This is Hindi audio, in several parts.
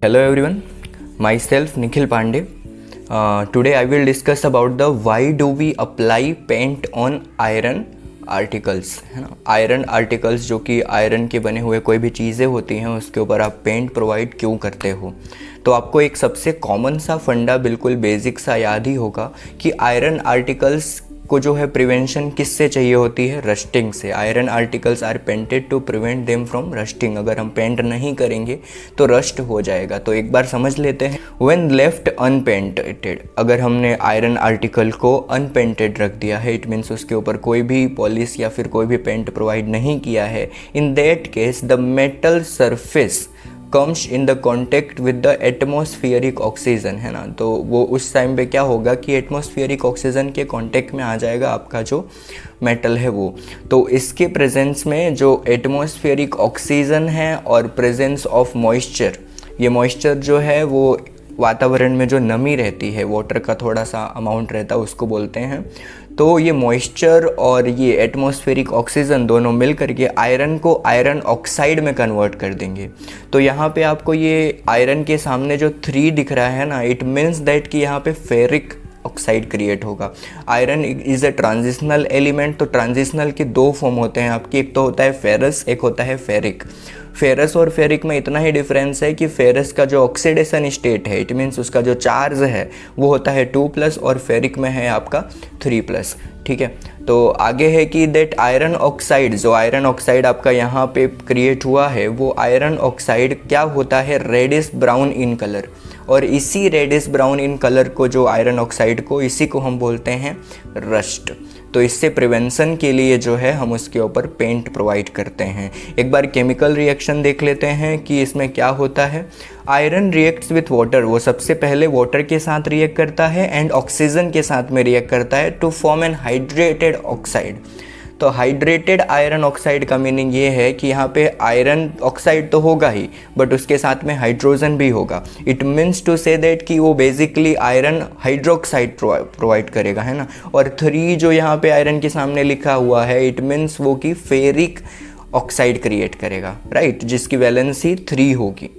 Hello everyone, myself Nikhil Pandey. Today I will discuss about the why do we apply paint on iron articles, है ना। आयरन आर्टिकल्स जो कि आयरन के बने हुए कोई भी चीज़ें होती हैं उसके ऊपर आप पेंट प्रोवाइड क्यों करते हो। तो आपको एक सबसे कॉमन सा फंडा बिल्कुल बेसिक सा याद ही होगा कि आयरन आर्टिकल्स को जो है प्रिवेंशन किससे चाहिए होती है, रस्टिंग से। Iron articles are painted to prevent them from rusting. अगर हम पेंट नहीं करेंगे तो रस्ट हो जाएगा। तो एक बार समझ लेते हैं, व्हेन लेफ्ट अनपेंटेड, अगर हमने आयरन आर्टिकल को अनपेंटेड रख दिया है, इट मीन्स उसके ऊपर कोई भी पॉलिश या फिर कोई भी पेंट प्रोवाइड नहीं किया है, in that case the metal surface comes in the contact with the atmospheric oxygen, है ना। तो वो उस टाइम पे क्या होगा कि एटमॉस्फियरिक ऑक्सीजन के कांटेक्ट में आ जाएगा आपका जो मेटल है वो। तो इसके प्रेजेंस में जो एटमॉस्फियरिक ऑक्सीजन है और प्रेजेंस ऑफ मॉइस्चर, ये मॉइस्चर जो है वो वातावरण में जो नमी रहती है, वाटर का थोड़ा सा अमाउंट रहता है, उसको बोलते हैं। तो ये मॉइस्चर और ये एटमॉस्फेरिक ऑक्सीजन दोनों मिल करके आयरन को आयरन ऑक्साइड में कन्वर्ट कर देंगे। तो यहाँ पे आपको ये आयरन के सामने जो 3 दिख रहा है ना, इट मीन्स दैट कि यहाँ पे फेरिक ऑक्साइड क्रिएट होगा। Iron is a transitional element. तो ट्रांजिशनल के 2 फॉर्म होते हैं आपके, एक तो होता है फेरस, एक होता है फेरिक। फेरस और फेरिक में इतना ही डिफरेंस है कि फेरस का जो ऑक्सीडेशन स्टेट है, इट मीन्स उसका जो चार्ज है वो होता है 2+ और फेरिक में है आपका 3+। ठीक है। तो आगे है कि दैट आयरन ऑक्साइड, जो आयरन ऑक्साइड आपका यहाँ पे क्रिएट हुआ है, वो आयरन ऑक्साइड क्या होता है, रेडिश ब्राउन इन कलर। और इसी रेडिश ब्राउन इन कलर को, जो आयरन ऑक्साइड को, इसी को हम बोलते हैं रस्ट। तो इससे प्रिवेंशन के लिए जो है हम उसके ऊपर पेंट प्रोवाइड करते हैं। एक बार केमिकल रिएक्शन देख लेते हैं कि इसमें क्या होता है। आयरन रिएक्ट्स विथ वाटर, वो सबसे पहले वाटर के साथ रिएक्ट करता है एंड ऑक्सीजन के साथ में रिएक्ट करता है to form an hydrated oxide. तो हाइड्रेटेड आयरन ऑक्साइड का मीनिंग ये है कि यहाँ पे आयरन ऑक्साइड तो होगा ही, बट उसके साथ में हाइड्रोजन भी होगा। It means to say that कि वो बेसिकली आयरन हाइड्रोक्साइड प्रोवाइड करेगा, है ना। और 3 जो यहाँ पे आयरन के सामने लिखा हुआ है, इट मीन्स वो कि फेरिक ऑक्साइड क्रिएट करेगा, राइट, जिसकी वैलेंसी 3 होगी।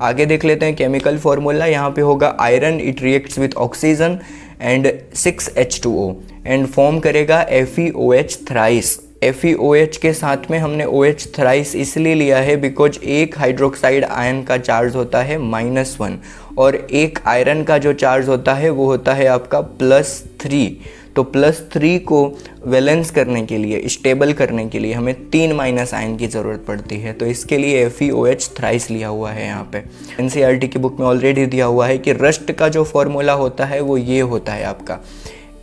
आगे देख लेते हैं केमिकल फॉर्मूला। यहाँ पे होगा iron, it reacts with oxygen and 6H2O and form करेगा FeOH थ्राइस। FeOH के साथ में हमने OH थ्राइस इसलिए लिया है बिकॉज एक हाइड्रोक्साइड आयन का चार्ज होता है -1 और एक आयरन का जो चार्ज होता है वो होता है आपका +3। तो +3 को वैलेंस करने के लिए, स्टेबल करने के लिए हमें 3- आयन की ज़रूरत पड़ती है। तो इसके लिए FeOH थ्राइस लिया हुआ है यहाँ पे। NCERT की बुक में ऑलरेडी दिया हुआ है कि रस्ट का जो फॉर्मूला होता है वो ये होता है आपका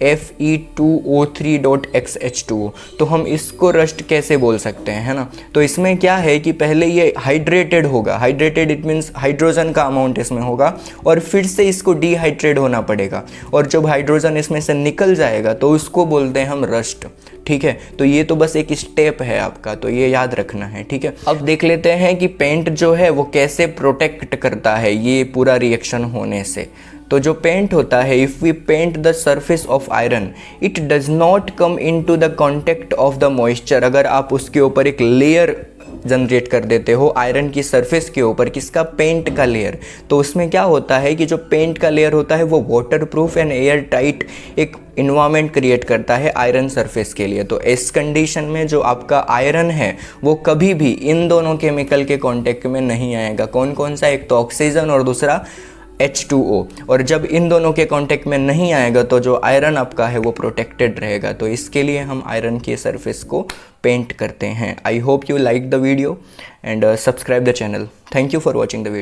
Fe2O3.XH2O। तो हम इसको रस्ट कैसे बोल सकते हैं, है ना। तो इसमें क्या है कि पहले ये हाइड्रेटेड होगा, हाइड्रेटेड इट मीन्स हाइड्रोजन का अमाउंट इसमें होगा, और फिर से इसको डिहाइड्रेट होना पड़ेगा, और जब हाइड्रोजन इसमें से निकल जाएगा तो उसको बोलते हैं हम रस्ट। ठीक है। तो ये तो बस एक स्टेप है आपका, तो ये याद रखना है। ठीक है। अब देख लेते हैं कि पेंट जो है वो कैसे प्रोटेक्ट करता है ये पूरा रिएक्शन होने से। तो जो पेंट होता है, if we paint the surface of iron, it does not come into the contact of the moisture. अगर आप उसके ऊपर एक लेयर जनरेट कर देते हो आयरन की सरफेस के ऊपर, किसका, पेंट का लेयर, तो उसमें क्या होता है कि जो पेंट का लेयर होता है वो water proof and air tight एक इन्वायरमेंट क्रिएट करता है आयरन सरफेस के लिए। तो इस कंडीशन में जो आपका आयरन है वो कभी भी इन दोनों केमिकल के कॉन्टेक्ट में नहीं आएगा। कौन कौन सा, एक तो ऑक्सीजन और दूसरा H2O। और जब इन दोनों के कांटेक्ट में नहीं आएगा तो जो आयरन आपका है वो प्रोटेक्टेड रहेगा। तो इसके लिए हम आयरन के सरफेस को पेंट करते हैं। I hope you like the video and subscribe the channel. Thank you for watching the video.